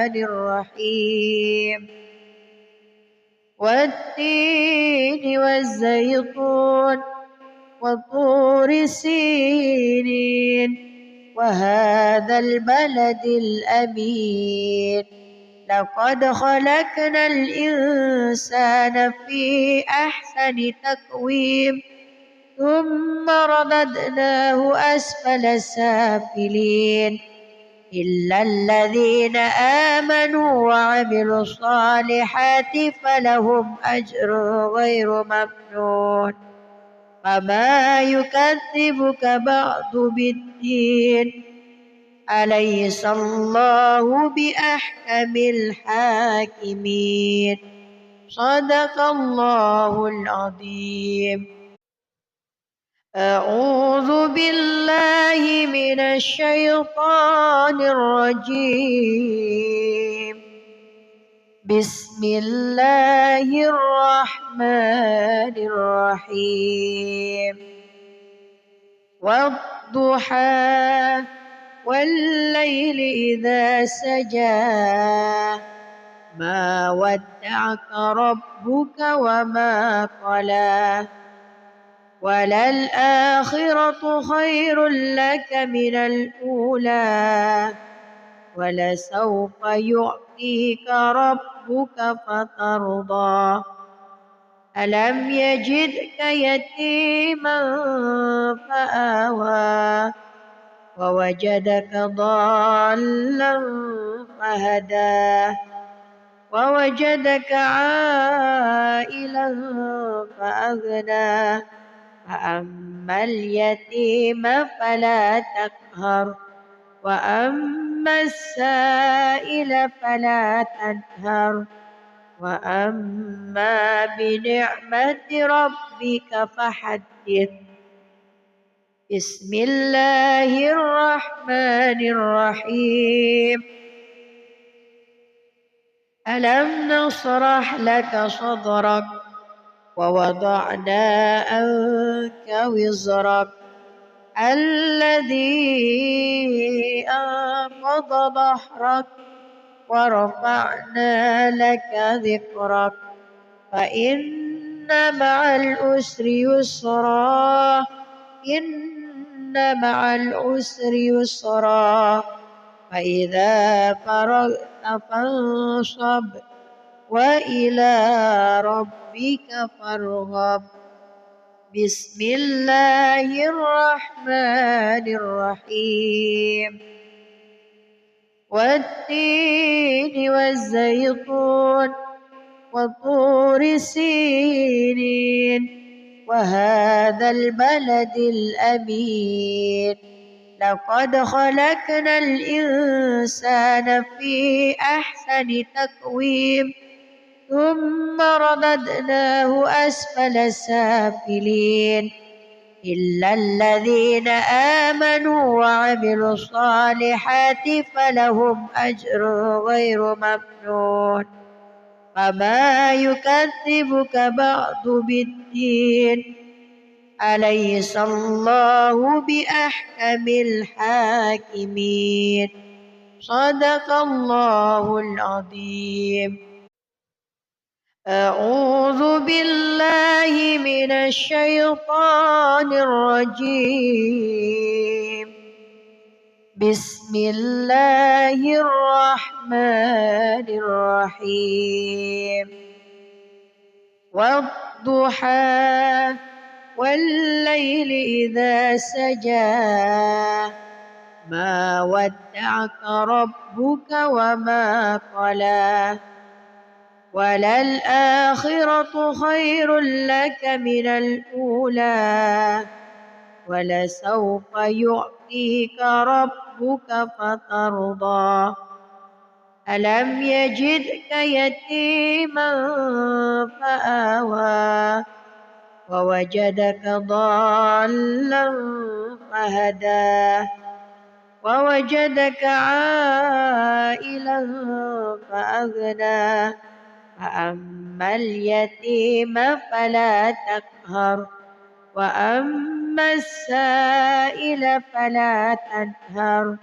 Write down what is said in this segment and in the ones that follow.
الرحمن الرحيم والتين والزيتون وطور سينين وهذا البلد الأمين لقد خلقنا الإنسان في أحسن تقويم ثم رددناه أسفل سافلين إلا الذين آمنوا وعملوا الصالحات فلهم أجر غير ممنون فما يكذبك بعد بالدين أليس الله بأحكم الحاكمين صدق الله العظيم. أعوذ بالله من الشيطان الرجيم بسم الله الرحمن الرحيم والضحى والليل إذا سجى ما ودعك ربك وما قلى وللآخرة خير لك من الأولى ولسوف يعطيك ربك فترضى ألم يجدك يتيما فآوى ووجدك ضالا فهدى ووجدك عائلا فأغنى فأما اليتيم فلا تقهر وأما السائل فلا تنهر وأما بنعمة ربك فحدث. بسم الله الرحمن الرحيم ألم نشرح لك صدرك ووضعنا عنك وزرك الذي أنقض ظهرك ورفعنا لك ذكرك فإن مع العسر يسرا إن مع العسر يسرا فإذا فرغت فانصب وإلى ربك فارغب. بسم الله الرحمن الرحيم والتين والزيتون وطور سينين وهذا البلد الأمين لقد خلقنا الإنسان في أحسن تقويم ثم رددناه أسفل سافلين إلا الذين آمنوا وعملوا الصالحات فلهم أجر غير ممنون فما يكذبك بعد بالدين أليس الله بأحكم الحاكمين صدق الله العظيم. أعوذ بالله من الشيطان الرجيم بسم الله الرحمن الرحيم والضحى والليل إذا سجى ما ودعك ربك وما قلى وللآخرة خير لك من الأولى ولسوف يعطيك ربك فترضى ألم يجدك يتيما فآوى ووجدك ضالا فهدى ووجدك عائلا فأغنى فأما اليتيم فلا تقهر وأما السائل فلا تنهر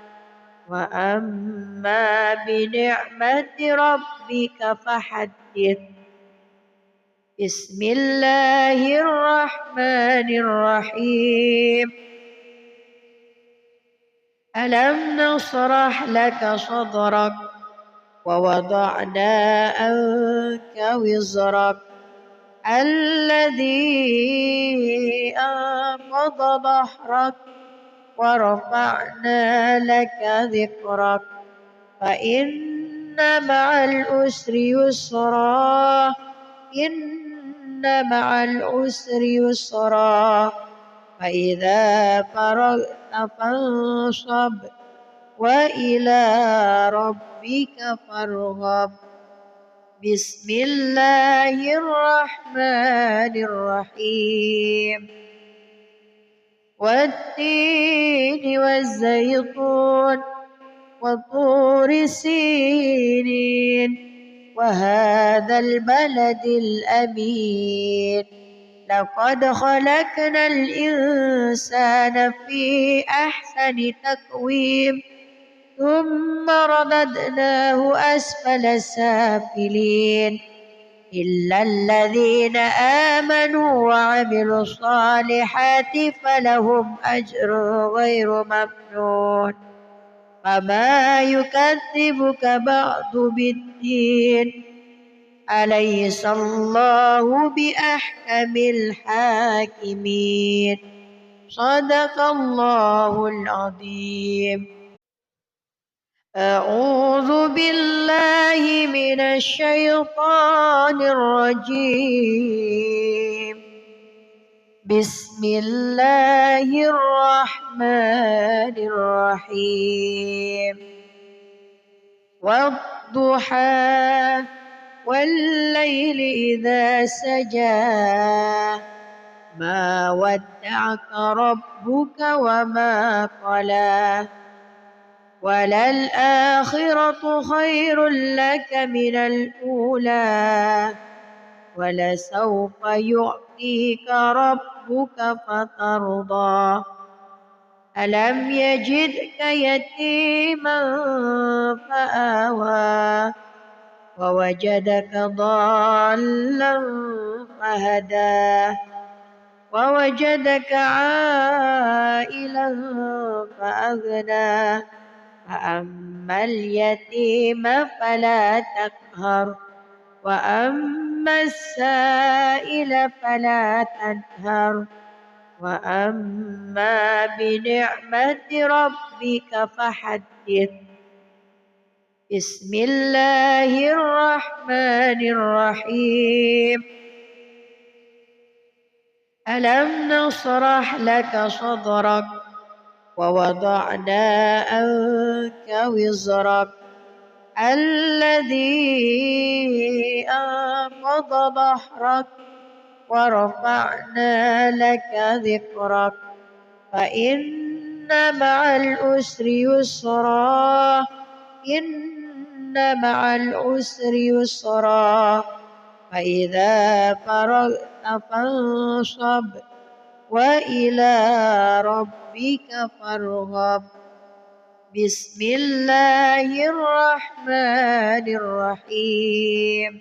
وأما بنعمة ربك فحدث. بسم الله الرحمن الرحيم. ألم نشرح لك صدرك ووضعنا عنك وزرك الذي أنقض ظهرك ورفعنا لك ذكرك فإن مع العسر يسرا إن مع العسر يسرا فإذا فرغت فانصب وإلى ربك فارغب. بسم الله الرحمن الرحيم. والتين والزيتون وطور سينين وهذا البلد الأمين لقد خلقنا الإنسان في أحسن تقويم ثم رددناه أسفل سافلين إلا الذين آمنوا وعملوا الصالحات فلهم أجر غير ممنون. فما يكذبك بعد بالدين أليس الله بأحكم الحاكمين. صدق الله العظيم. أعوذ بالله من الشيطان الرجيم. بسم الله الرحمن الرحيم. والضحى والليل إذا سجى ما ودعك ربك وما قلى وللآخرة خير لك من الأولى ولسوف يعطيك ربك فترضى. ألم يجدك يتيما فآوى ووجدك ضالا فهدى ووجدك عائلا فأغنى فأما اليتيم فلا تقهر وأما السائل فلا تنهر وأما بنعمة ربك فحدث. بسم الله الرحمن الرحيم. ألم نشرح لك صدرك ووضعنا عنك وزرك الذي أنقض ظهرك ورفعنا لك ذكرك فإن مع العسر يسرا إن مع العسر يسرا فإذا فرغت فانصب وإلى ربك فارغب. بسم الله الرحمن الرحيم.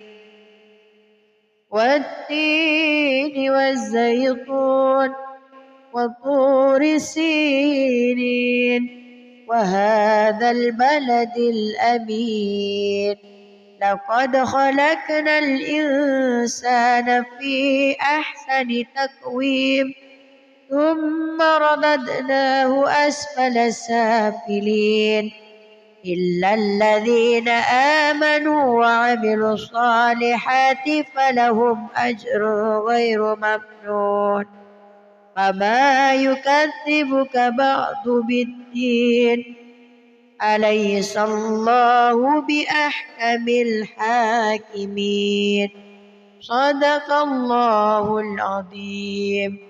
والتين والزيتون وطور سينين وهذا البلد الأمين لقد خلقنا الإنسان في أحسن تقويم ثم رددناه أسفل سافلين إلا الذين آمنوا وعملوا الصالحات فلهم أجر غير ممنون. فما يكذبك بعد بالدين أليس الله بأحكم الحاكمين. صدق الله العظيم.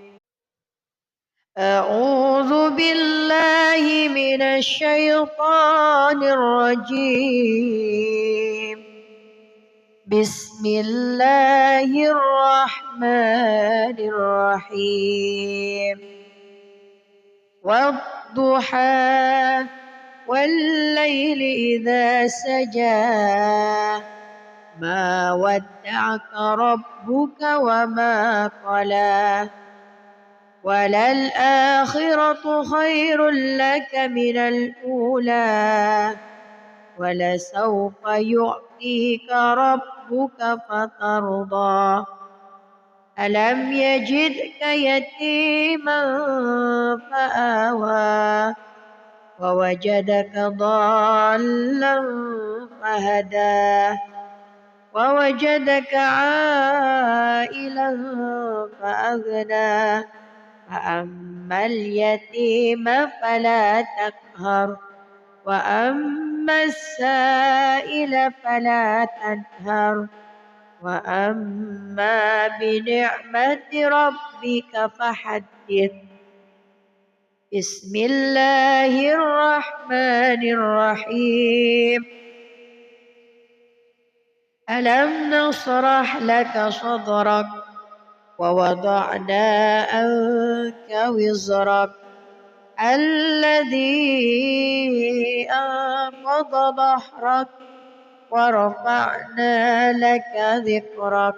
أعوذ بالله من الشيطان الرجيم. بسم الله الرحمن الرحيم. والضحى والليل إذا سجى ما ودعك ربك وما قلى وللآخرة خير لك من الأولى ولسوف يعطيك ربك فترضى ألم يجدك يتيما فآوى ووجدك ضالا فهدى ووجدك عائلا فأغنى فأما اليتيم فلا تقهر وأما السائل فلا تنهر وأما بنعمة ربك فحدث بسم الله الرحمن الرحيم ألم نشرح لك صدرك ووضعنا عنك وزرك الذي أنقض ظهرك ورفعنا لك ذكرك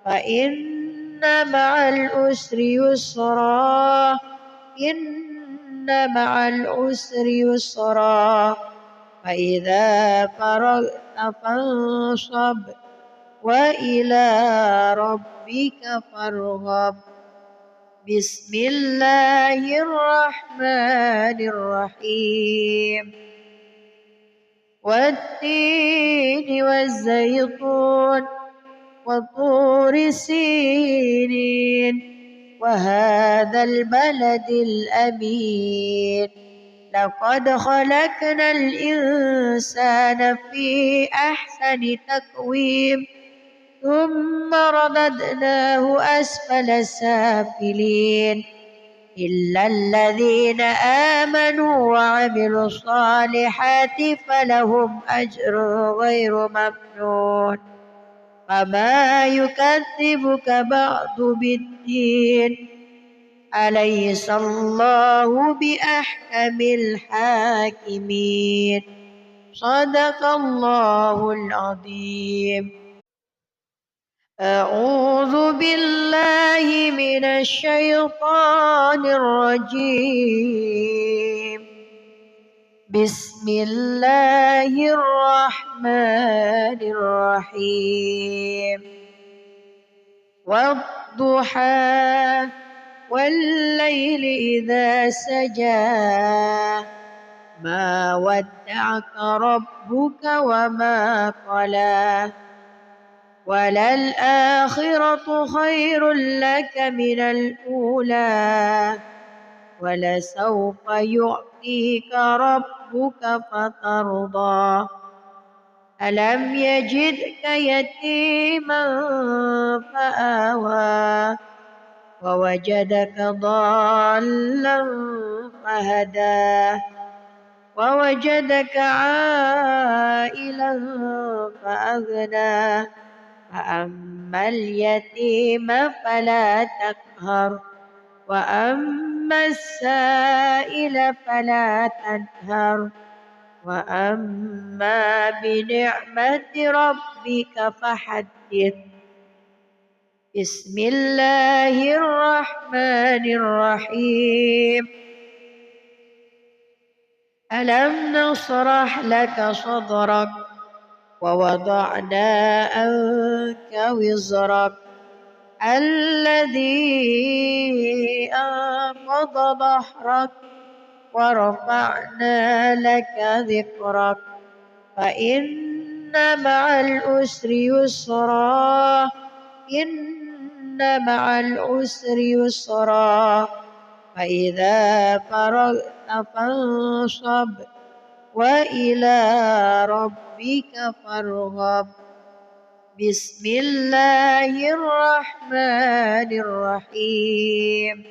فإن مع العسر يسرا إن مع العسر يسرا فإذا فرغت فانصب وإلى ربك فارغب بسم الله الرحمن الرحيم والتين والزيتون وطور سينين وهذا البلد الأمين لقد خلقنا الإنسان في أحسن تقويم ثم رددناه أسفل سافلين إلا الذين آمنوا وعملوا الصالحات فلهم أجر غير ممنون فما يكذبك بعد بالدين أليس الله بأحكم الحاكمين صدق الله العظيم أعوذ بالله من الشيطان الرجيم بسم الله الرحمن الرحيم والضحى والليل إذا سجى ما ودعك ربك وما قلى وللآخرة خير لك من الأولى ولسوف يعطيك ربك فترضى ألم يجدك يتيما فآوى ووجدك ضالا فهدى ووجدك عائلا فأغنى فأما اليتيم فلا تقهر وأما السائل فلا تنهر وأما بنعمة ربك فحدث بسم الله الرحمن الرحيم ألم نشرح لك صدرك ووضعنا عنك وزرك الذي أنقض ظهرك ورفعنا لك ذكرك فإن مع العسر يسرا إن مع العسر يسرا فإذا فرغت فانصب وإلى ربك فارغب بسم الله الرحمن الرحيم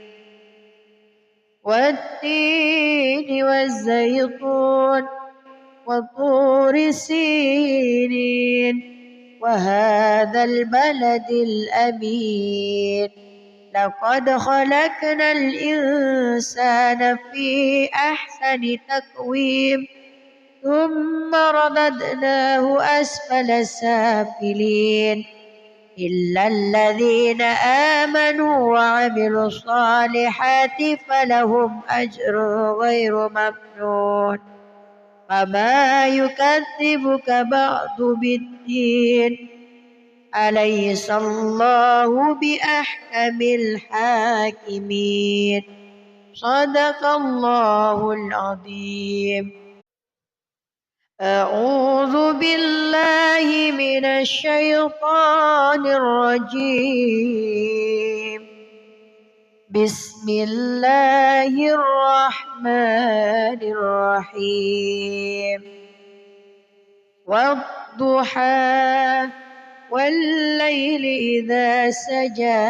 والتين والزيتون وطور سينين وهذا البلد الأمين لقد خلقنا الإنسان في أحسن تقويم ثم رددناه أسفل سافلين إلا الذين آمنوا وعملوا الصالحات فلهم أجر غير ممنون فما يكذبك بعد بالدين أليس الله بأحكم الحاكمين صدق الله العظيم. أعوذ بالله من الشيطان الرجيم. بسم الله الرحمن الرحيم. والضحى والليل إذا سجى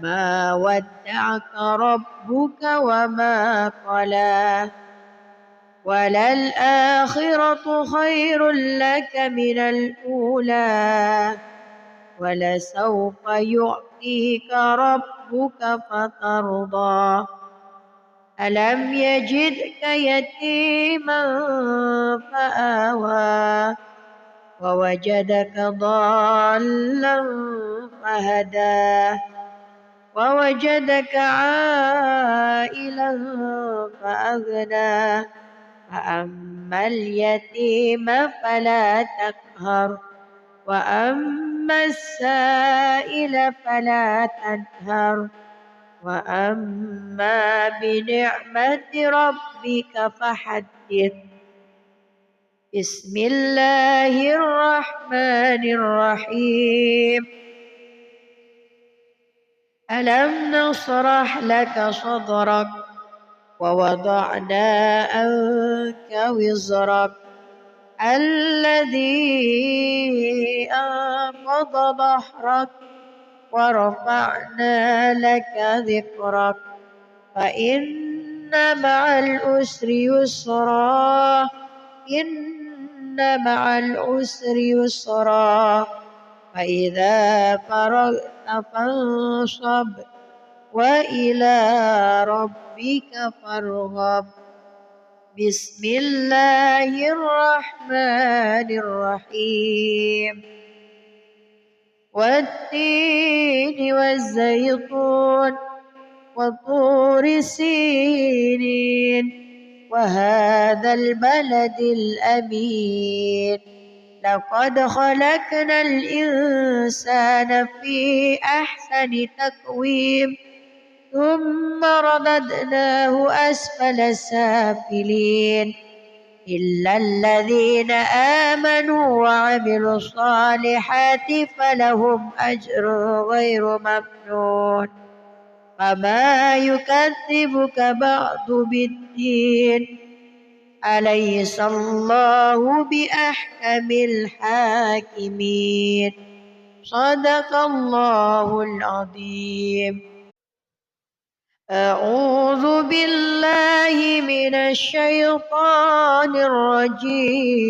ما ودعك ربك وما قلى وللآخرة خير لك من الأولى ولسوف يعطيك ربك فترضى ألم يجدك يتيما فآوى ووجدك ضالا فهدى ووجدك عائلا فأغنى فأما اليتيم فلا تقهر وأما السائل فلا تنهر وأما بنعمة ربك فحدث. بسم الله الرحمن الرحيم. ألم نشرح لك صدرك ووضعنا عنك وزرك الذي أنقض ظهرك ورفعنا لك ذكرك فإن مع العسر يسرا إن مع العسر يسرا فإذا فرغت فانصب وإلى ربك فارغب. بسم الله الرحمن الرحيم. والتين والزيتون وطور سينين وهذا البلد الأمين لقد خلقنا الإنسان في أحسن تقويم ثم رددناه أسفل سافلين إلا الذين آمنوا وعملوا الصالحات فلهم أجر غير ممنون فما يكذبك بعد بالدين أليس الله بأحكم الحاكمين صدق الله العظيم. أعوذ بالله من الشيطان الرجيم.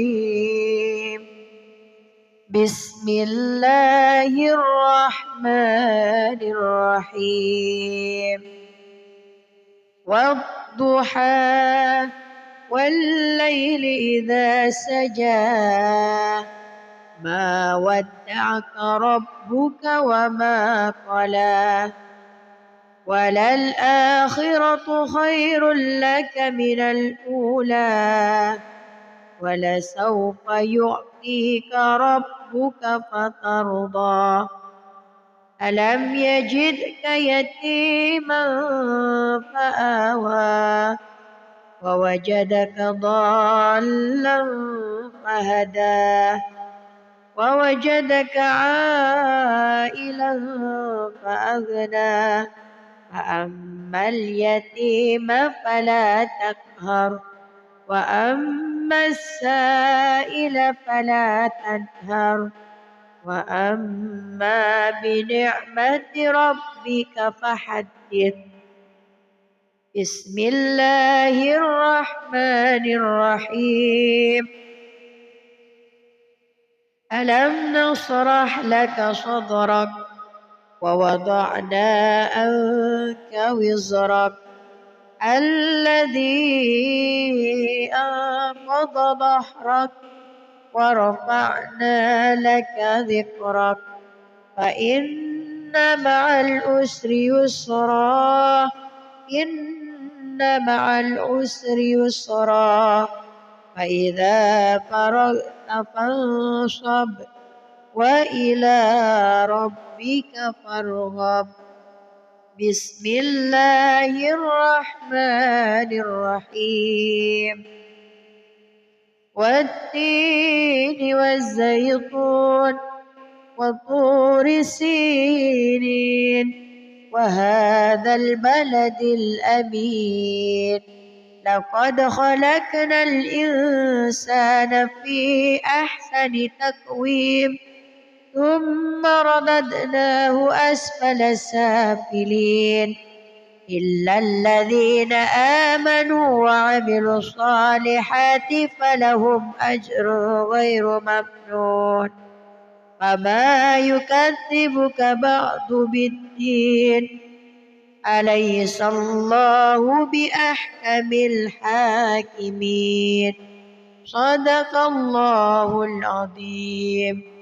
بسم الله الرحمن الرحيم. والضحى والليل إذا سجى ما ودعك ربك وما قلى وللآخرة خير لك من الأولى ولسوف يعطيك ربك فترضى ألم يجدك يتيما فآوى ووجدك ضالا فهدى ووجدك عائلا فأغنى فأما اليتيم فلا تقهر وأما السائل فلا تنهر وأما بنعمة ربك فحدث. بسم الله الرحمن الرحيم. ألم نشرح لك صدرك ووضعنا عنك وزرك الذي أنقض ظهرك ورفعنا لك ذكرك فإن مع العسر يسرا إن مع العسر يسرا فإذا فرغت فانصب وإلى ربك فارغب. بسم الله الرحمن الرحيم. والتين والزيتون وطور سينين وهذا البلد الأمين لقد خلقنا الإنسان في أحسن تقويم ثم رددناه أسفل سافلين إلا الذين آمنوا وعملوا الصالحات فلهم أجر غير ممنون. فما يكذبك بعد بالدين أليس الله بأحكم الحاكمين. صدق الله العظيم.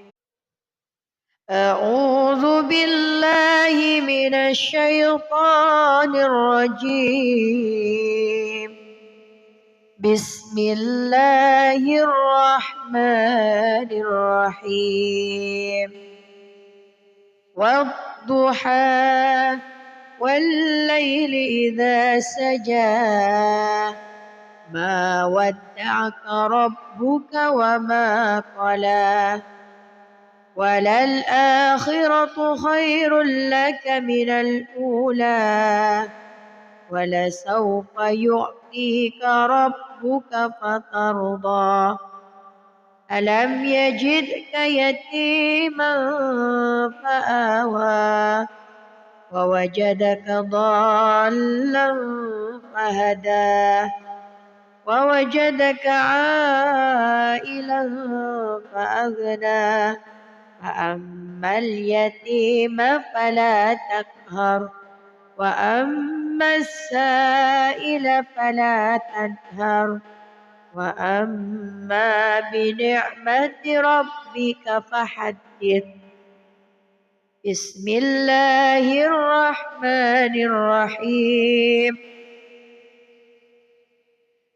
أعوذ بالله من الشيطان الرجيم. بسم الله الرحمن الرحيم. والضحى والليل إذا سجى ما ودعك ربك وما قلى وللآخرة خير لك من الأولى ولسوف يعطيك ربك فترضى. ألم يجدك يتيما فآوى ووجدك ضالا فهدى ووجدك عائلا فأغنى فأما اليتيم فلا تقهر وأما السائل فلا تنهر وأما بنعمة ربك فحدث. بسم الله الرحمن الرحيم.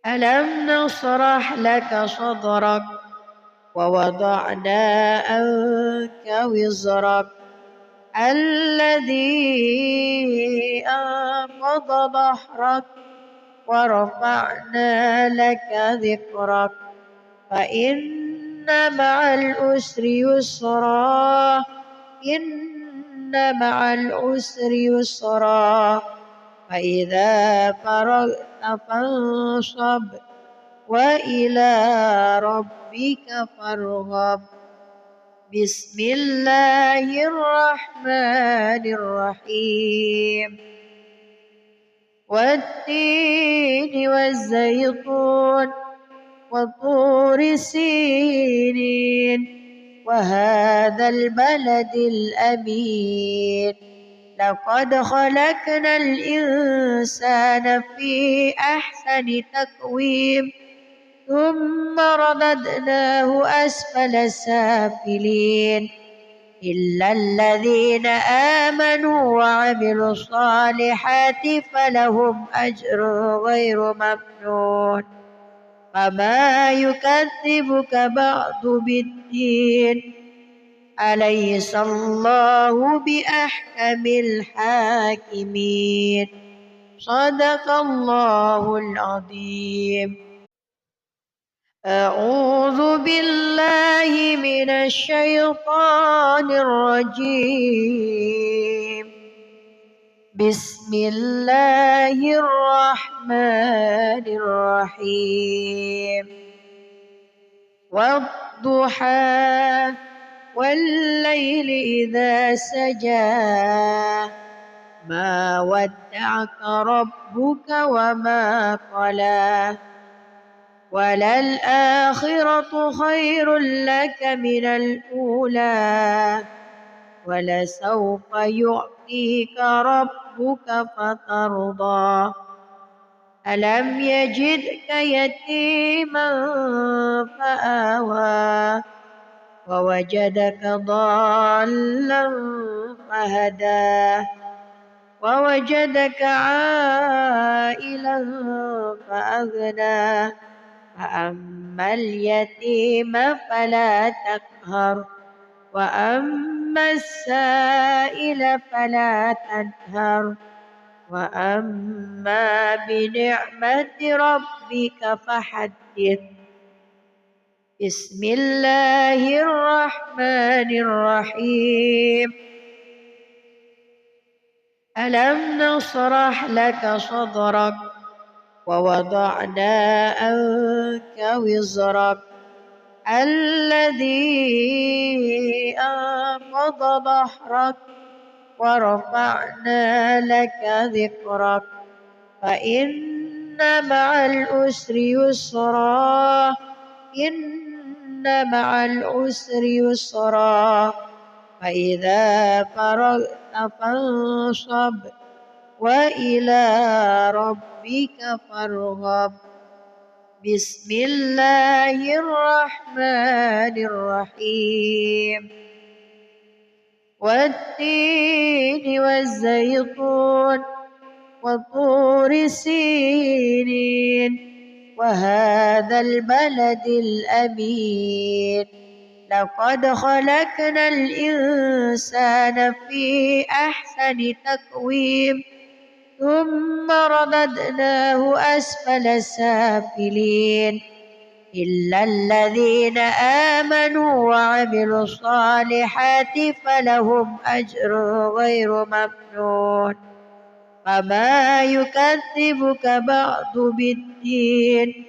ألم نشرح لك صدرك ووضعنا عنك وزرك الذي أنقض ظهرك ورفعنا لك ذكرك فإن مع العسر يسرا إن مع العسر يسرا فإذا فرغت فانصب وإلى ربك فارغب. بسم الله الرحمن الرحيم. والتين والزيتون وطور سينين وهذا البلد الأمين لقد خلقنا الإنسان في أحسن تقويم ثم رددناه أسفل سافلين إلا الذين آمنوا وعملوا الصالحات فلهم أجر غير ممنون. فما يكذبك بعد بالدين أليس الله بأحكم الحاكمين. صدق الله العظيم. أعوذ بالله من الشيطان الرجيم. بسم الله الرحمن الرحيم. والضحى والليل إذا سجى ما ودعك ربك وما قلى وللآخرة خير لك من الأولى ولسوف يعطيك ربك فترضى ألم يجدك يتيما فآوى ووجدك ضالا فهدى ووجدك عائلا فأغنى فأما اليتيم فلا تقهر وأما السائل فلا تنهر وأما بنعمة ربك فحدث بسم الله الرحمن الرحيم ألم نشرح لك صدرك ووضعنا عنك وزرك الذي أنقض ظهرك ورفعنا لك ذكرك فإن مع العسر يسرا إن مع العسر يسرا فإذا فرغت فانصب وإلى ربك فارغب بسم الله الرحمن الرحيم والتين والزيتون وطور سينين وهذا البلد الأمين لقد خلقنا الإنسان في أحسن تقويم ثم رددناه أسفل سافلين إلا الذين آمنوا وعملوا الصالحات فلهم أجر غير ممنون فما يكذبك بعد بالدين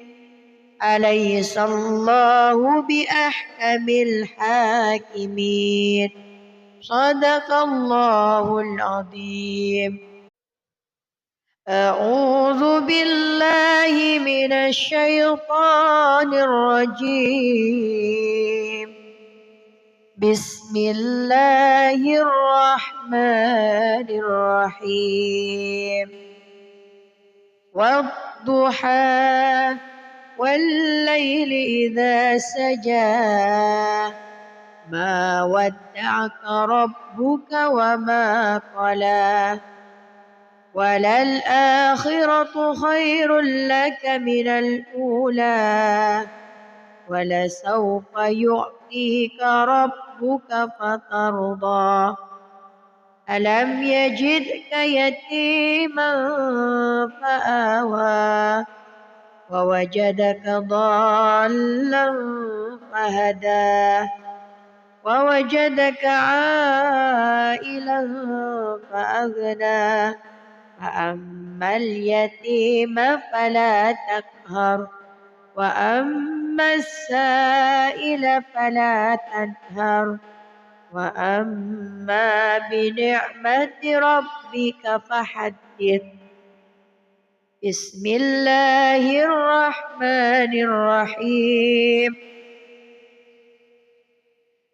أليس الله بأحكم الحاكمين صدق الله العظيم أعوذ بالله من الشيطان الرجيم بسم الله الرحمن الرحيم والضحى والليل إذا سجى ما ودعك ربك وما قلى وللآخرة خير لك من الأولى ولسوف يعطيك ربك فترضى ألم يجدك يتيما فآوى ووجدك ضالا فهدى ووجدك عائلا فأغنى فأما اليتيم فلا تقهر وأما السائل فلا تنهر وأما بنعمة ربك فحدث بسم الله الرحمن الرحيم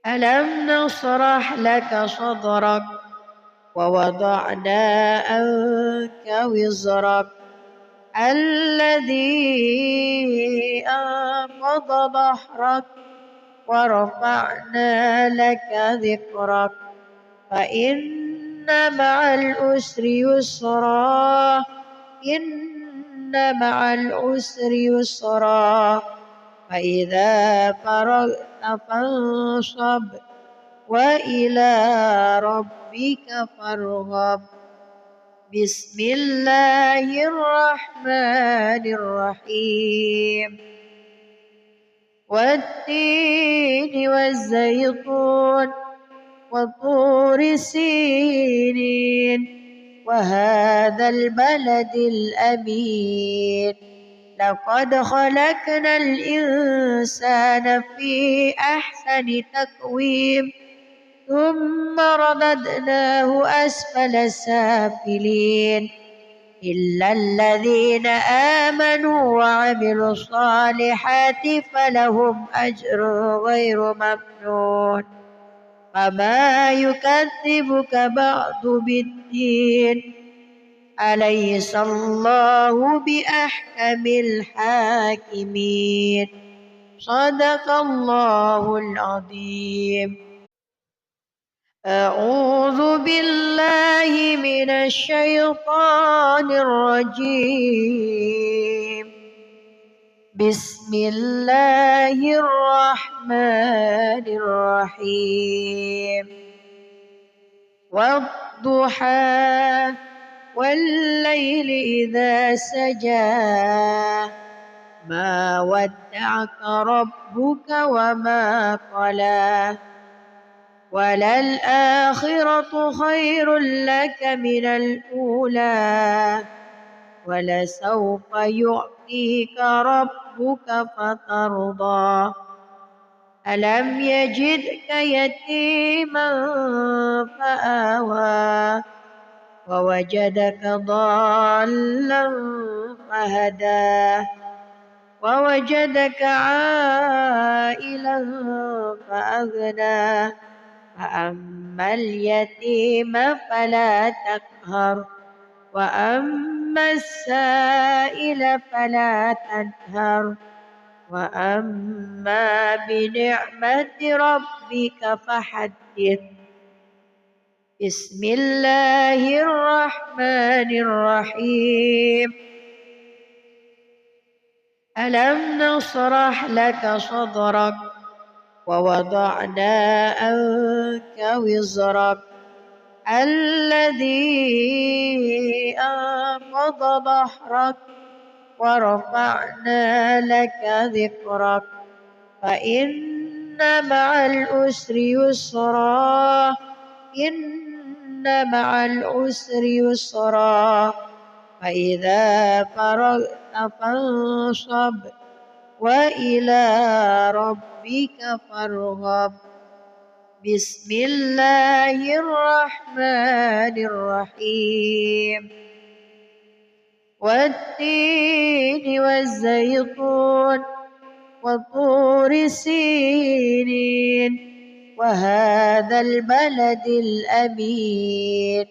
ألم نشرح لك صدرك ووضعنا عنك وزرك الذي أنقض ظهرك ورفعنا لك ذكرك فإن مع العسر يسرا إن مع العسر يسرا فإذا فرغت فانصب وإلى ربك فارغب بسم الله الرحمن الرحيم والتين والزيتون وطور سينين وهذا البلد الأمين لقد خلقنا الإنسان في أحسن تقويم ثم رددناه أسفل سافلين إلا الذين آمنوا وعملوا الصالحات فلهم أجر غير ممنون فما يكذبك بعد بالدين أليس الله بأحكم الحاكمين صدق الله العظيم. أعوذ بالله من الشيطان الرجيم. بسم الله الرحمن الرحيم. والضحى والليل إذا سجى ما ودعك ربك وما قلى وللآخرة خير لك من الأولى ولسوف يعطيك ربك فترضى ألم يجدك يتيما فآوى ووجدك ضالا فهدى ووجدك عائلا فأغنى فأما اليتيم فلا تقهر وأما السائل فلا تنهر وأما بنعمة ربك فحدث. بسم الله الرحمن الرحيم. ألم نشرح لك صدرك ووضعنا عنك وزرك الذي أنقض ظهرك ورفعنا لك ذكرك فإن مع العسر يسرا إن مع العسر يسرا فإذا فرغت فانصب وإلى ربك فارغب. بسم الله الرحمن الرحيم. والتين والزيتون وطور سينين وهذا البلد الأمين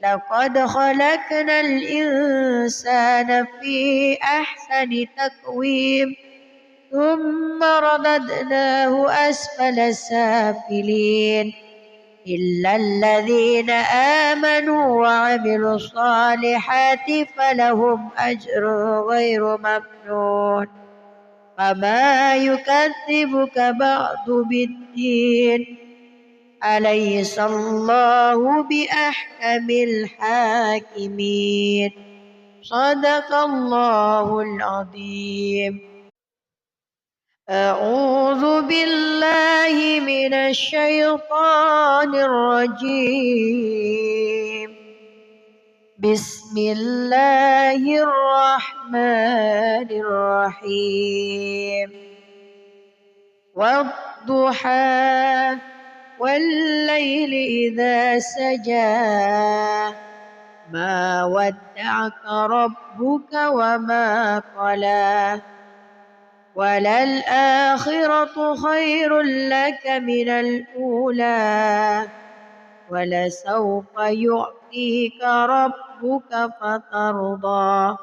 لقد خلقنا الإنسان في أحسن تقويم ثم رددناه أسفل سافلين إلا الذين آمنوا وعملوا الصالحات فلهم أجر غير ممنون فما يكذبك بعد بالدين أليس الله بأحكم الحاكمين صدق الله العظيم. أعوذ بالله من الشيطان الرجيم. بسم الله الرحمن الرحيم. والضحى والليل إذا سجى ما ودعك ربك وما قلى وللآخرة خير لك من الأولى ولسوف يعطيك ربك فترضى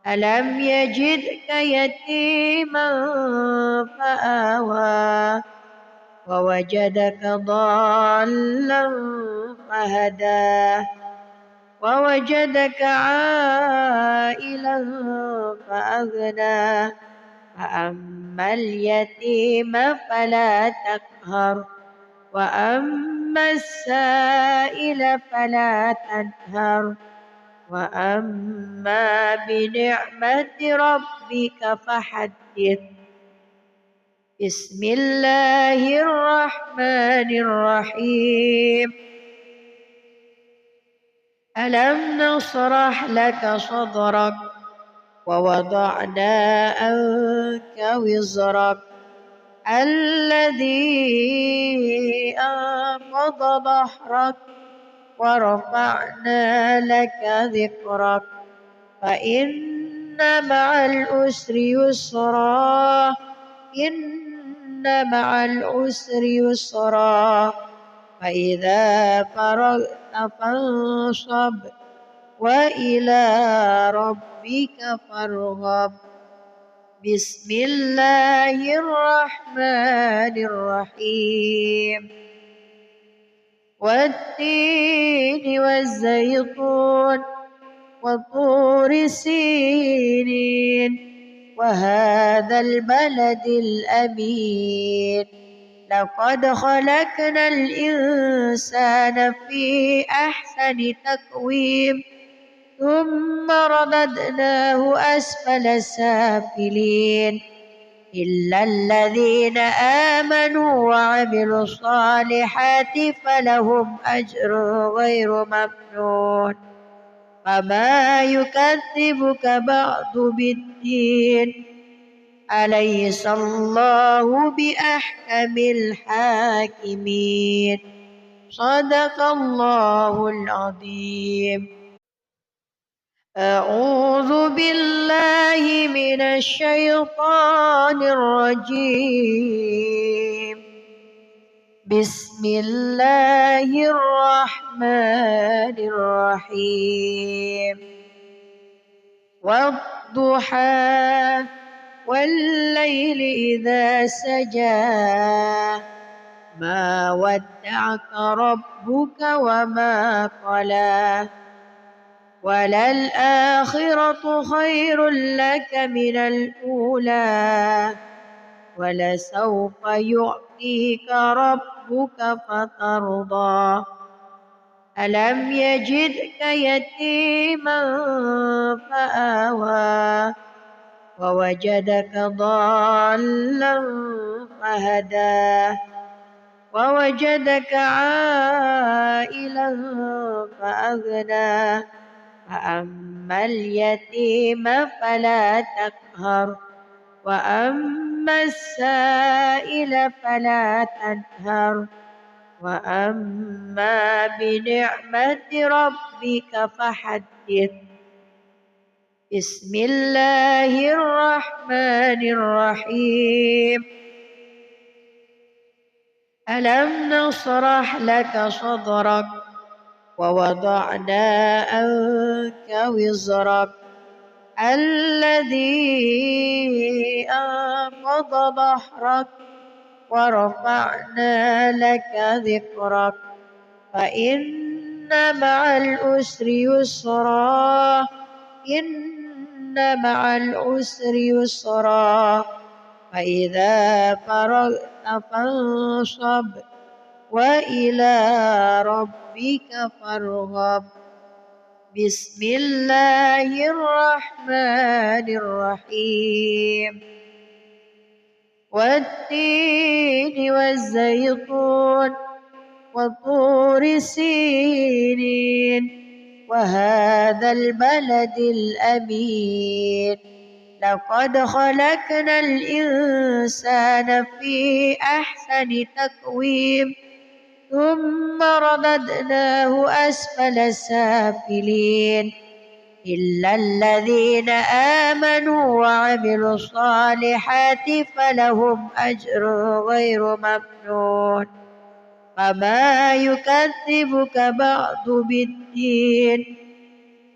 ألم يجدك يتيما فآوى ووجدك ضالا فهدى ووجدك عائلا فأغنى فأما اليتيم فلا تقهر وأما السائل فلا تنهر وأما بنعمة ربك فحدث. بسم الله الرحمن الرحيم. ألم نشرح لك صدرك ووضعنا عنك وزرك الذي أنقض ظهرك ورفعنا لك ذكرك فإن مع العسر يسرا إن مع العسر يسرا فإذا فرغت فانصب وإلى ربك فارغب. بسم الله الرحمن الرحيم. والتين والزيتون وطور سينين وهذا البلد الأمين لقد خلقنا الإنسان في أحسن تقويم ثم رددناه أسفل سافلين إلا الذين آمنوا وعملوا الصالحات فلهم أجر غير ممنون. فما يكذبك بعد بالدين أليس الله بأحكم الحاكمين. صدق الله العظيم. أعوذ بالله من الشيطان الرجيم. بسم الله الرحمن الرحيم. والضحى والليل إذا سجى ما ودعك ربك وما قلى وللآخرة خير لك من الأولى ولسوف يعطيك ربك فترضى. ألم يجدك يتيما فآوى ووجدك ضالا فهدى ووجدك عائلا فأغنى فأما اليتيم فلا تقهر وأما السائل فلا تنهر وأما بنعمة ربك فحدث. بسم الله الرحمن الرحيم. ألم نشرح لك صدرك ووضعنا عنك وزرك الذي أنقض ظهرك ورفعنا لك ذكرك فإن مع العسر يسرا إن مع العسر يسرا فإذا فرغت فانصب وإلى ربك فارغب. بسم الله الرحمن الرحيم. والتين والزيتون وطور سينين وهذا البلد الأمين لقد خلقنا الإنسان في أحسن تقويم ثم رددناه أسفل سافلين إلا الذين آمنوا وعملوا الصالحات فلهم أجر غير ممنون. فما يكذبك بعد بالدين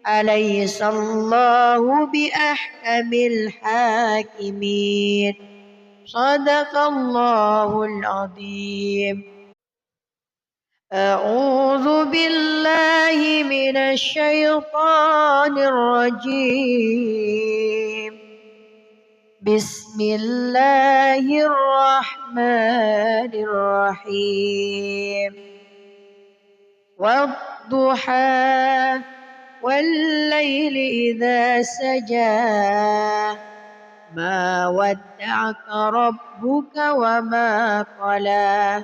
أليس الله بأحكم الحاكمين. صدق الله العظيم. أعوذ بالله من الشيطان الرجيم. بسم الله الرحمن الرحيم. والضحى والليل إذا سجى ما ودعك ربك وما قلى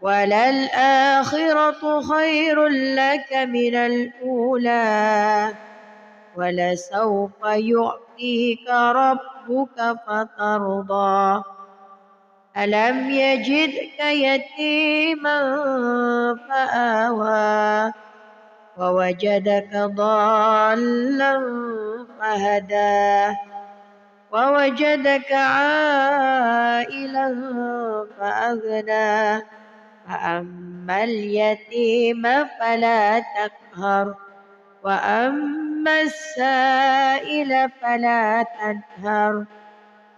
وللآخرة خير لك من الأولى ولسوف يعطيك ربك فترضى. ألم يجدك يتيما فآوى ووجدك ضالا فهدى ووجدك عائلا فأغنى فأما اليتيم فلا تقهر وأما السائل فلا تنهر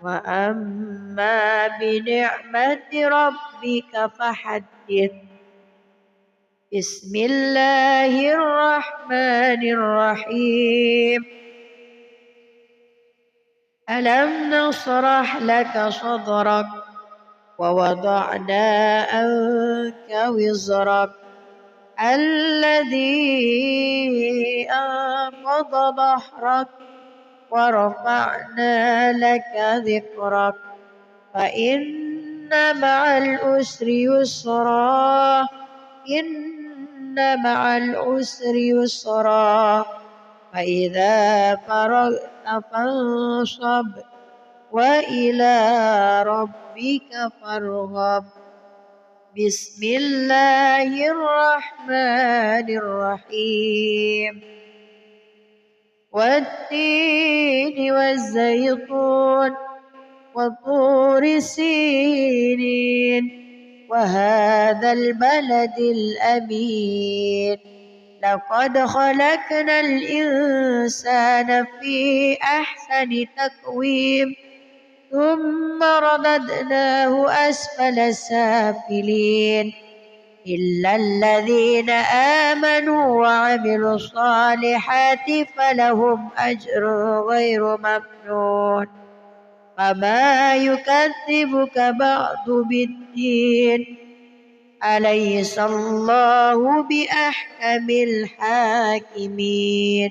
وأما بنعمة ربك فحدث. بسم الله الرحمن الرحيم. ألم نشرح لك صدرك ووضعنا عنك وزرك الذي أنقض ظهرك ورفعنا لك ذكرك فإن مع العسر يسرا إن مع العسر يسرا فإذا فرغت فانصب وإلى ربك فارغب. بسم الله الرحمن الرحيم. والتين والزيتون وطور سينين وهذا البلد الأمين لقد خلقنا الإنسان في أحسن تقويم ثم رددناه أسفل سافلين إلا الذين آمنوا وعملوا الصالحات فلهم أجر غير ممنون فما يكذبك بعد بالدين أليس الله بأحكم الحاكمين.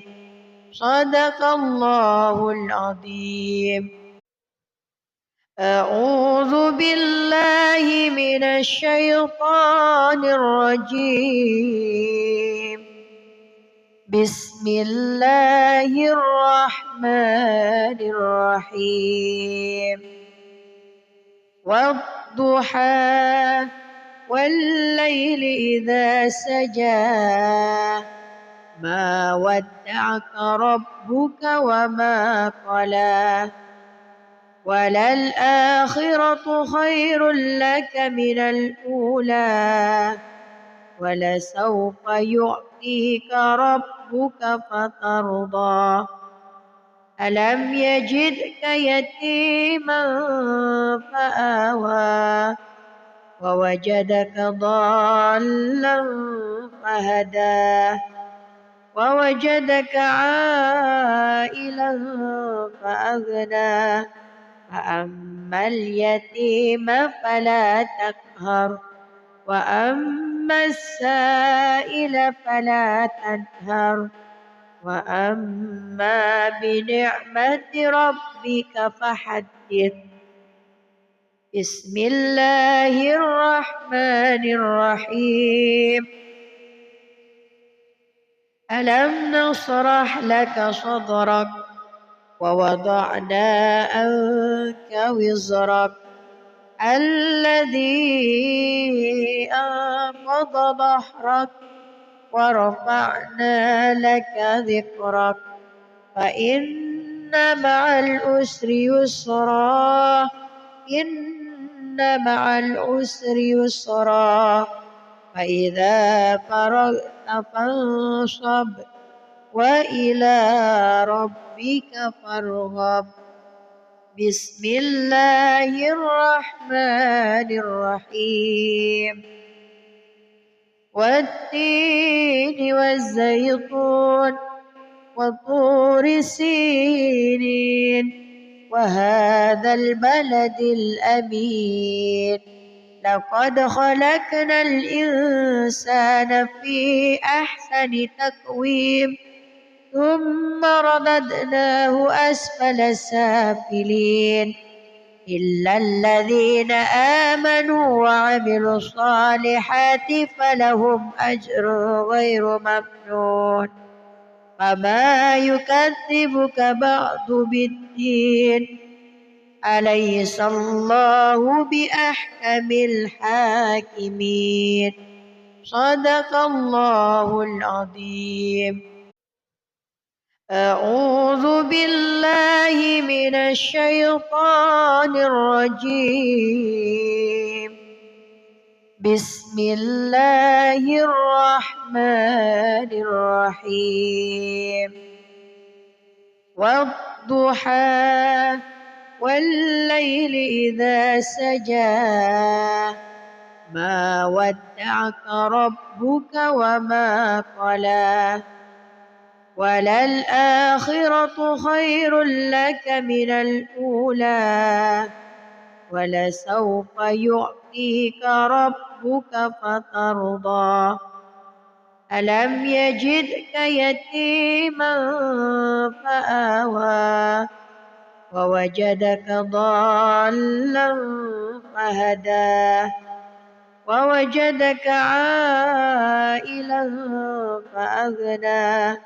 صدق الله العظيم. أعوذ بالله من الشيطان الرجيم. بسم الله الرحمن الرحيم. والضحى والليل إذا سجى ما ودعك ربك وما قلى وللآخرة خير لك من الأولى ولسوف يعطيك ربك فترضى ألم يجدك يتيما فآوى ووجدك ضالا فهدى ووجدك عائلا فأغنى فأما اليتيم فلا تقهر وأما السائل فلا تنهر وأما بنعمة ربك فحدث. بسم الله الرحمن الرحيم. ألم نشرح لك صدرك ووضعنا عنك وزرك الذي أنقض ظهرك ورفعنا لك ذكرك فإن مع العسر يسرا إن مع العسر يسرا فإذا فرغت فانصب وإلى ربك فارغب. بسم الله الرحمن الرحيم. والتين والزيتون وطور سينين وهذا البلد الأمين لقد خلقنا الإنسان في أحسن تقويم ثم رددناه أسفل سافلين إلا الذين آمنوا وعملوا الصالحات فلهم أجر غير ممنون فما يكذبك بعد بالدين أليس الله بأحكم الحاكمين. صدق الله العظيم. أعوذ بالله من الشيطان الرجيم. بسم الله الرحمن الرحيم. والضحى والليل إذا سجى ما ودعك ربك وما قلى وللآخرة خير لك من الأولى ولسوف يعطيك ربك فترضى ألم يجدك يتيما فآوى ووجدك ضالا فهدى ووجدك عائلا فأغنى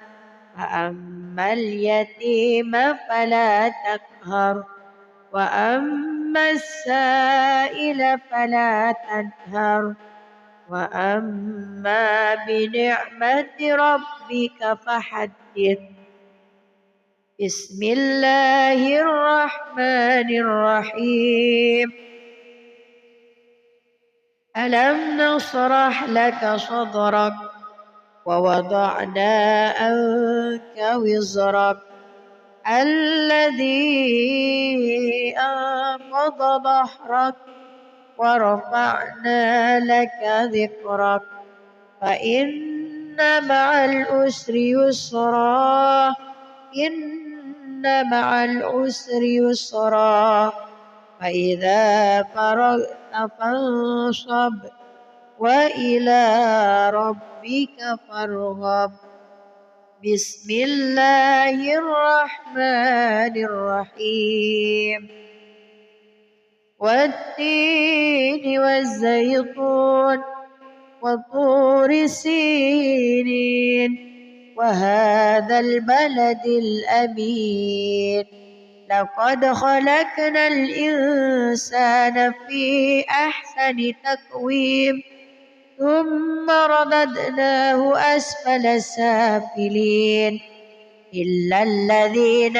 فأما اليتيم فلا تقهر وأما السائل فلا تنهر وأما بنعمة ربك فحدث. بسم الله الرحمن الرحيم. ألم نشرح لك صدرك ووضعنا عنك وزرك الذي أنقض ظهرك ورفعنا لك ذكرك فإن مع العسر يسرا إن مع العسر يسرا فإذا فرغت فانصب وإلى ربك فارغب. بسم الله الرحمن الرحيم. والتين والزيتون وطور سينين وهذا البلد الأمين لقد خلقنا الإنسان في أحسن تقويم ثم رددناه أسفل سافلين إلا الذين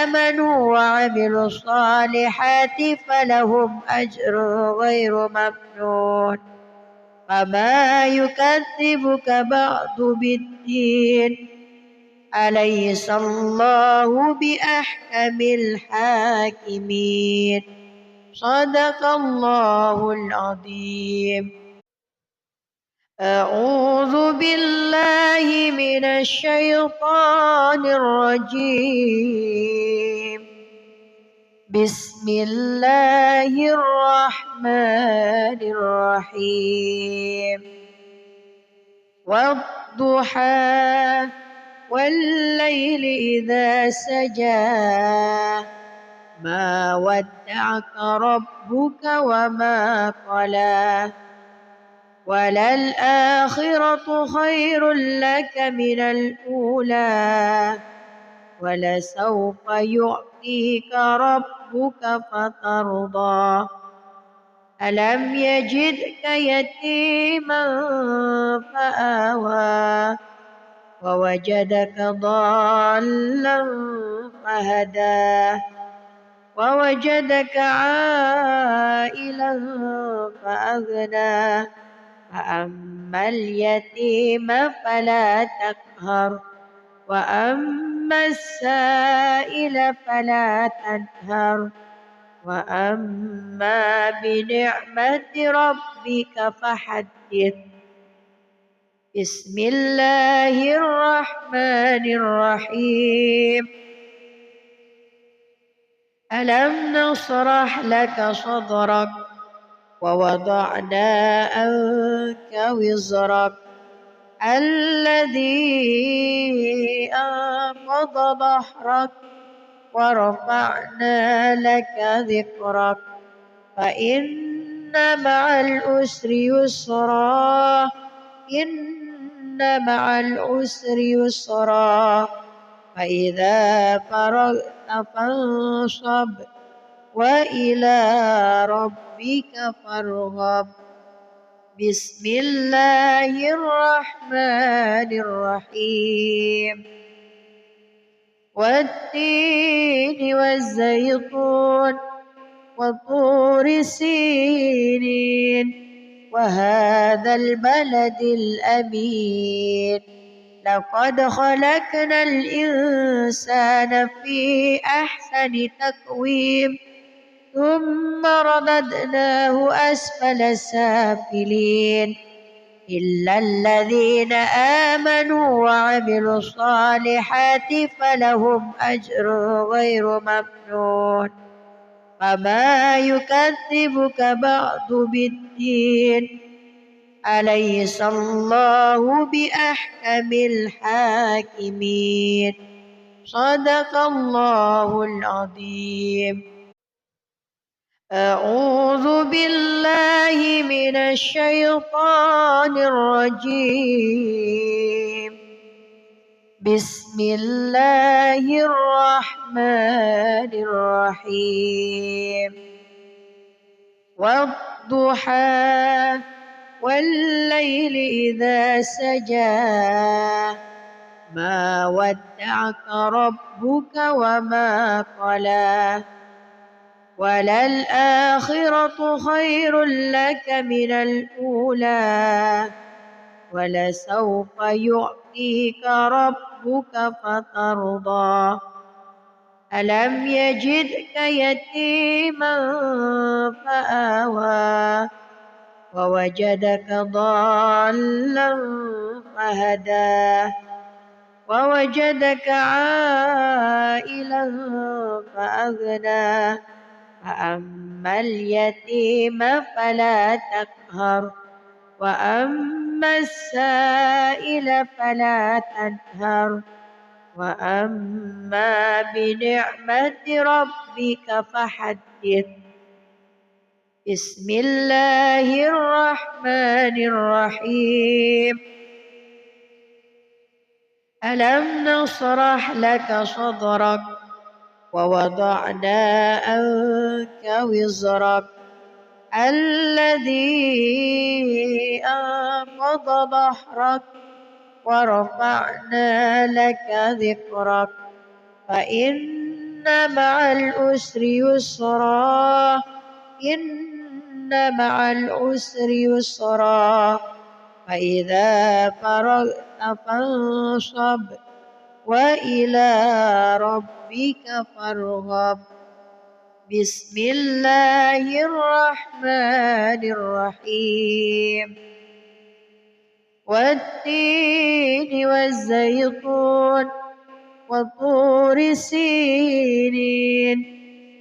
آمنوا وعملوا الصالحات فلهم أجر غير ممنون فما يكذبك بعد بالدين أليس الله بأحكم الحاكمين صدق الله العظيم. أعوذ بالله من الشيطان الرجيم. بسم الله الرحمن الرحيم. والضحى والليل إذا سجى ما ودعك ربك وما قلى وللآخرة خير لك من الأولى ولسوف يعطيك ربك فترضى ألم يجدك يتيما فآوى ووجدك ضالا فهدى ووجدك عائلا فأغنى فأما اليتيم فلا تقهر وأما السائل فلا تنهر وأما بنعمة ربك فحدث. بسم الله الرحمن الرحيم. ألم نشرح لك صدرك ووضعنا عنك وزرك الذي أنقض ظهرك ورفعنا لك ذكرك فإن مع العسر يسرا إن مع العسر يسرا فإذا فرغت فانصب وإلى ربك فارغب. بسم الله الرحمن الرحيم. والتين والزيتون وطور سينين وهذا البلد الأمين لقد خلقنا الإنسان في أحسن تقويم ثم رددناه أسفل سافلين إلا الذين آمنوا وعملوا الصالحات فلهم أجر غير ممنون فما يكذبك بعد بالدين أليس الله بأحكم الحاكمين صدق الله العظيم. أعوذ بالله من الشيطان الرجيم. بسم الله الرحمن الرحيم. والضحى والليل إذا سجى ما ودعك ربك وما قلى وللآخرة خير لك من الأولى ولسوف يعطيك ربك فترضى ألم يجدك يتيما فآوى ووجدك ضالا فهدى ووجدك عائلا فأغنى فأما اليتيم فلا تقهر وأما السائل فلا تنهر وأما بنعمة ربك فحدث. بسم الله الرحمن الرحيم. ألم نشرح لك صدرك ووضعنا عنك وزرك الذي أنقض ظهرك ورفعنا لك ذكرك فإن مع العسر يسرا إن مع العسر يسرا فإذا فرغت فانصب وإلى ربك فارغب. بسم الله الرحمن الرحيم. والتين والزيتون وطور سينين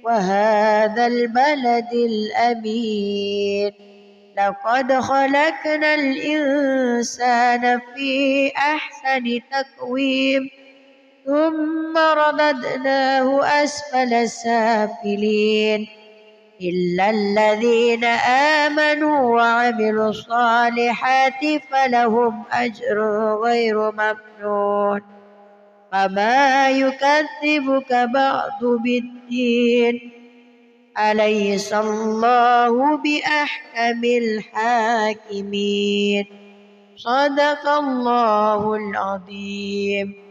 وهذا البلد الأمين لقد خلقنا الإنسان في أحسن تقويم ثم رددناه أسفل سافلين إلا الذين آمنوا وعملوا الصالحات فلهم أجر غير ممنون فما يكذبك بعد بالدين أليس الله بأحكم الحاكمين صدق الله العظيم.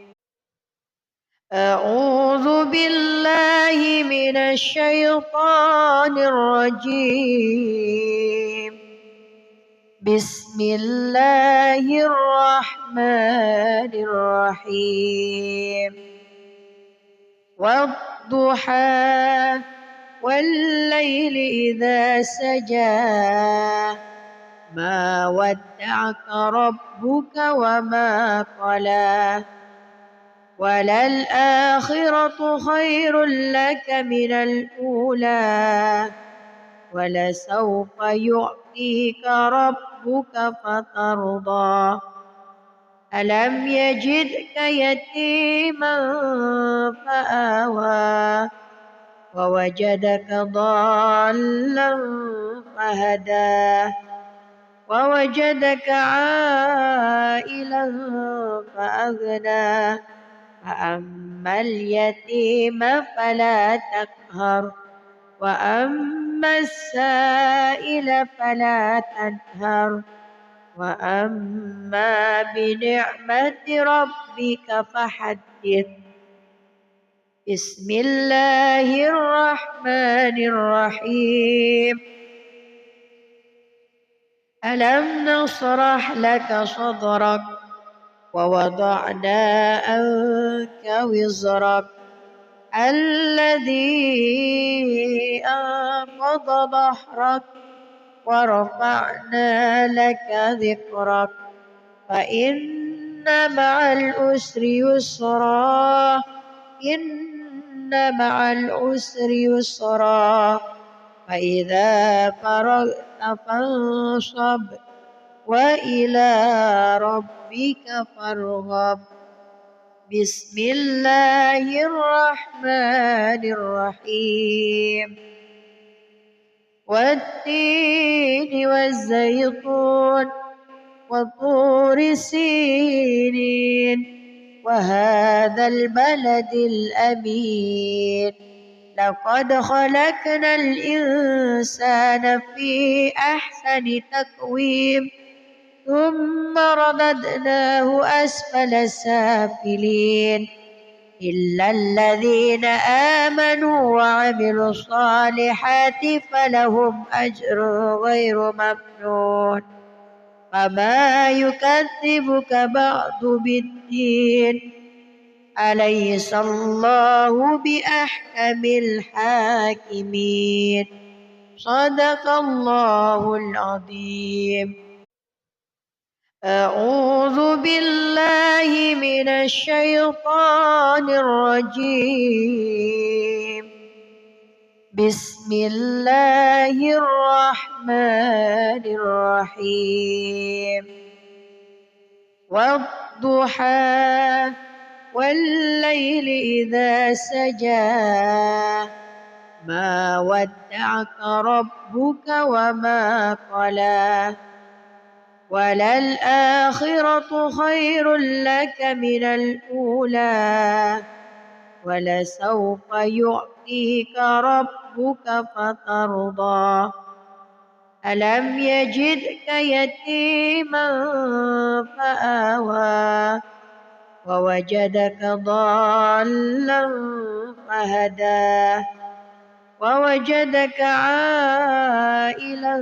أعوذ بالله من الشيطان الرجيم. بسم الله الرحمن الرحيم. والضحى والليل إذا سجى ما ودعك ربك وما قلى وللآخرة خير لك من الأولى ولسوف يعطيك ربك فترضى ألم يجدك يتيما فآوى ووجدك ضالا فهدى ووجدك عائلا فأغنى فأما اليتيم فلا تقهر وأما السائل فلا تنهر وأما بنعمة ربك فحدث. بسم الله الرحمن الرحيم ألم نشرح لك صدرك ووضعنا عنك وزرك الذي أنقض ظهرك ورفعنا لك ذكرك فإن مع العسر يسرا إن مع العسر يسرا فإذا فرغت فانصب وإلى ربك فارغب بسم الله الرحمن الرحيم والتين والزيتون وطور سينين وهذا البلد الأمين لقد خلقنا الإنسان في أحسن تقويم ثم رددناه أسفل سافلين إلا الذين آمنوا وعملوا الصالحات فلهم أجر غير ممنون فما يكذبك بعد بالدين أليس الله بأحكم الحاكمين صدق الله العظيم. أعوذ بالله من الشيطان الرجيم بسم الله الرحمن الرحيم والضحى والليل إذا سجى ما ودعك ربك وما قلى وللآخرة خير لك من الأولى ولسوف يعطيك ربك فترضى ألم يجدك يتيما فآوى ووجدك ضالا فهدى ووجدك عائلا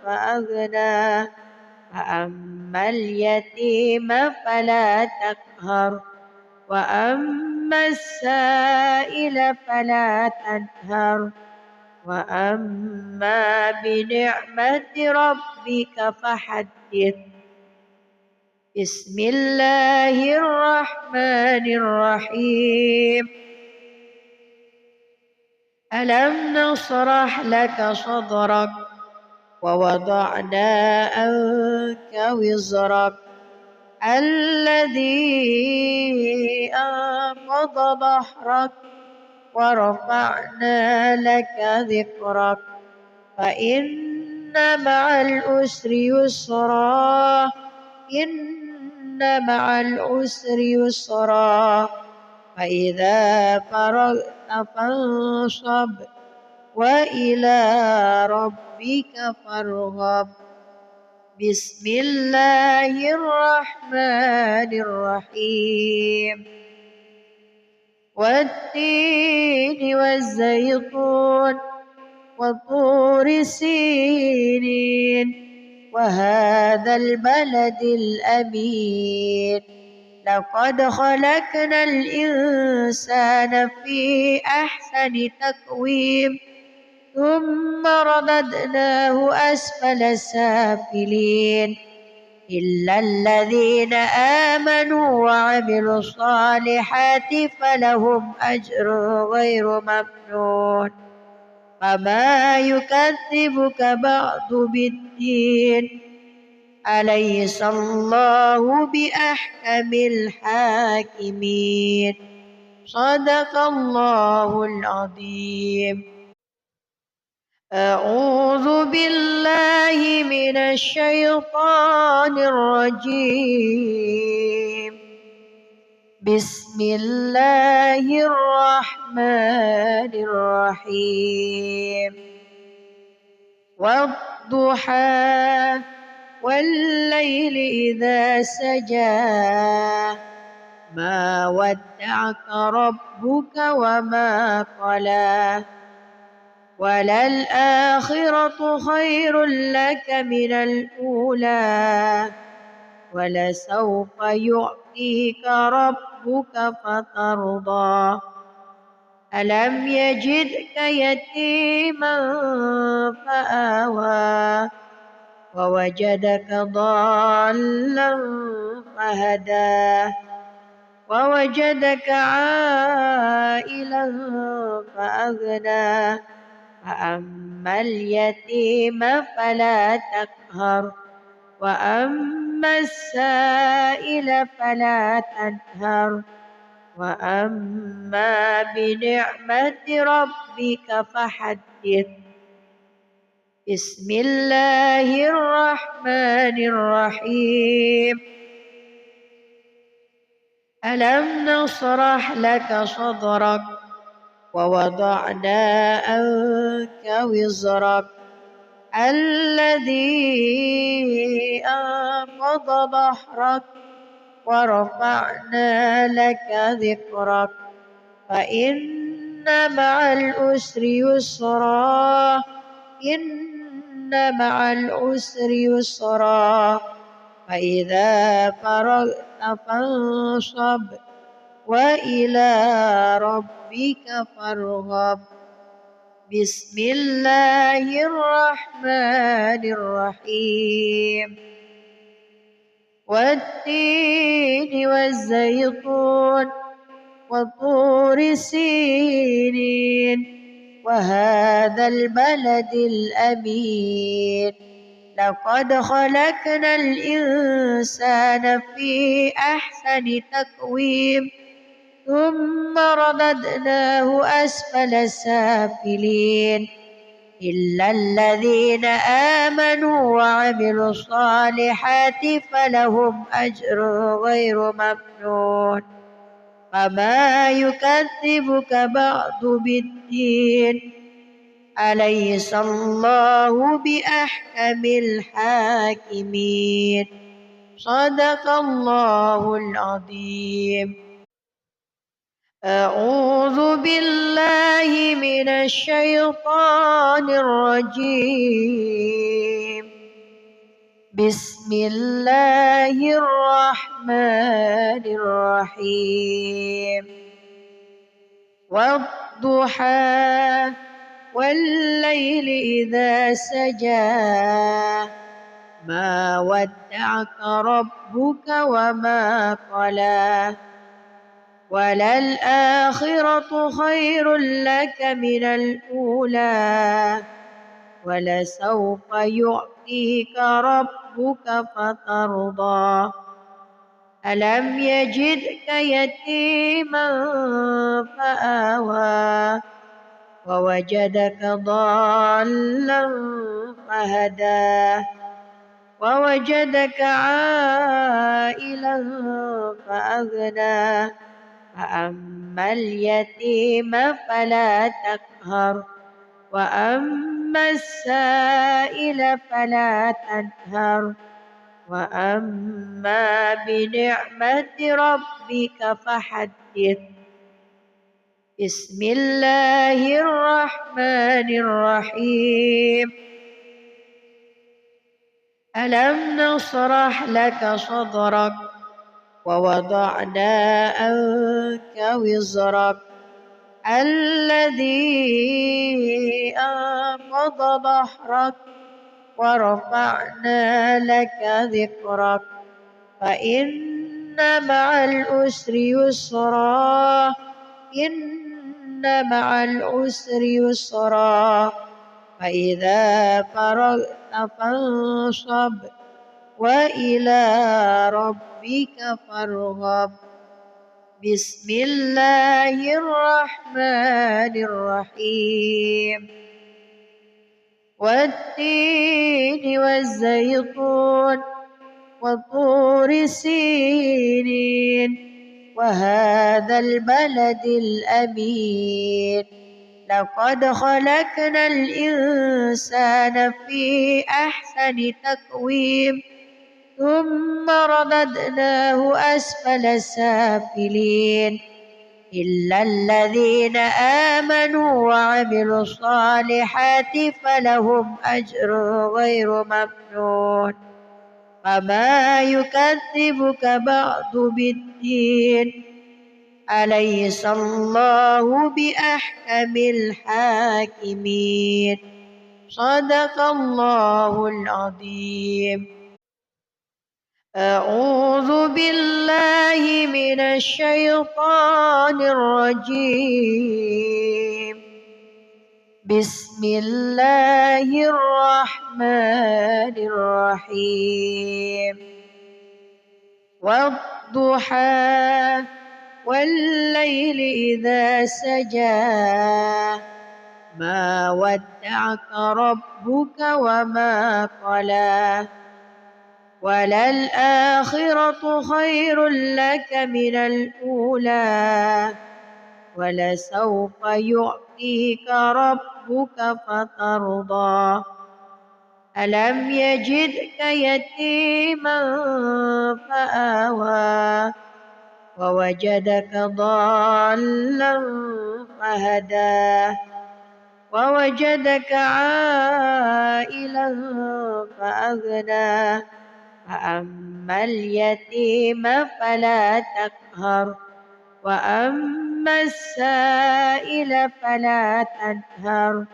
فأغنى فأما اليتيم فلا تقهر وأما السائل فلا تنهر وأما بنعمة ربك فحدث بسم الله الرحمن الرحيم ألم نشرح لك صدرك ووضعنا عنك وزرك الذي أنقض ظهرك ورفعنا لك ذكرك فإن مع العسر يسرا إن مع العسر يسرا فإذا فرغت فانصب وإلى ربك فارغب بسم الله الرحمن الرحيم والتين والزيتون وطور سينين وهذا البلد الأمين لقد خلقنا الإنسان في أحسن تقويم ثم رددناه أسفل سافلين إلا الذين آمنوا وعملوا الصالحات فلهم أجر غير ممنون فما يكذبك بعد بالدين أليس الله بأحكم الحاكمين صدق الله العظيم. أعوذ بالله من الشيطان الرجيم بسم الله الرحمن الرحيم والضحى والليل إذا سجى ما ودعك ربك وما قلى وللآخرة خير لك من الأولى ولسوف يعطيك ربك فترضى ألم يجدك يتيما فآوى ووجدك ضالا فهدى ووجدك عائلا فأغنى فأما اليتيم فلا تقهر وأما السائل فلا تنهر وأما بنعمة ربك فحدث بسم الله الرحمن الرحيم ألم نشرح لك صدرك ووضعنا عنك وزرك الذي أنقض ظهرك ورفعنا لك ذكرك فإن مع العسر يسرا إن مع العسر يسرا فإذا فرغت فانصب وإلى ربك فارغب بسم الله الرحمن الرحيم والتين والزيتون وطور سينين وهذا البلد الأمين لقد خلقنا الإنسان في أحسن تقويم ثم رددناه أسفل سافلين إلا الذين آمنوا وعملوا الصالحات فلهم أجر غير ممنون فما يكذبك بعد بالدين أليس الله بأحكم الحاكمين صدق الله العظيم أعوذ بالله من الشيطان الرجيم بسم الله الرحمن الرحيم والضحى والليل إذا سجى ما ودعك ربك وما قلى وللآخرة خير لك من الأولى ولسوف يعطيك ربك فترضى ألم يجدك يتيما فآوى ووجدك ضالا فهدى ووجدك عائلا فأغنى فأما اليتيم فلا تقهر وأما السائل فلا تنهر وأما بنعمة ربك فحدث بسم الله الرحمن الرحيم ألم نشرح لك صدرك ووضعنا عنك وزرك الذي أنقض ظهرك ورفعنا لك ذكرك فإن مع العسر يسرا إن مع العسر يسرا فإذا فرغت فانصب وإلى ربك فارغب بسم الله الرحمن الرحيم والتين والزيتون وطور سينين وهذا البلد الأمين لقد خلقنا الإنسان في أحسن تقويم ثم رددناه أسفل سافلين إلا الذين آمنوا وعملوا الصالحات فلهم أجر غير ممنون فما يكذبك بعد بالدين أليس الله بأحكم الحاكمين صدق الله العظيم. أعوذ بالله من الشيطان الرجيم. بسم الله الرحمن الرحيم. والضحى والليل إذا سجى ما ودعك ربك وما قلى وللآخرة خير لك من الأولى ولسوف يعطيك ربك فترضى ألم يجدك يتيما فآوى ووجدك ضالا فهدى ووجدك عائلا فأغنى فأما اليتيم فلا تقهر وأما السائل فلا تنهر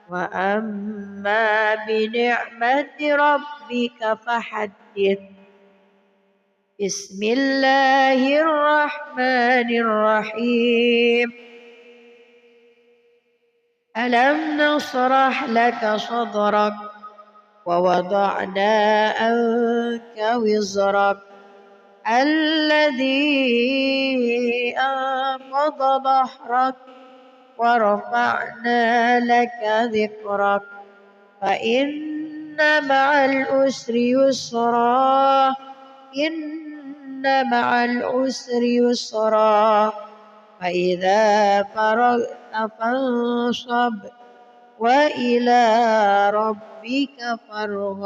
وأما بنعمة ربك فحدث. بسم الله الرحمن الرحيم. ألم نشرح لك صدرك ووضعنا عنك وزرك الذي أنقض ظهرك ورفعنا لك ذكرك فإن مع العسر يسرا إن مع العسر يسرا فإذا فرغت فانصب وإلى ربك فارغب.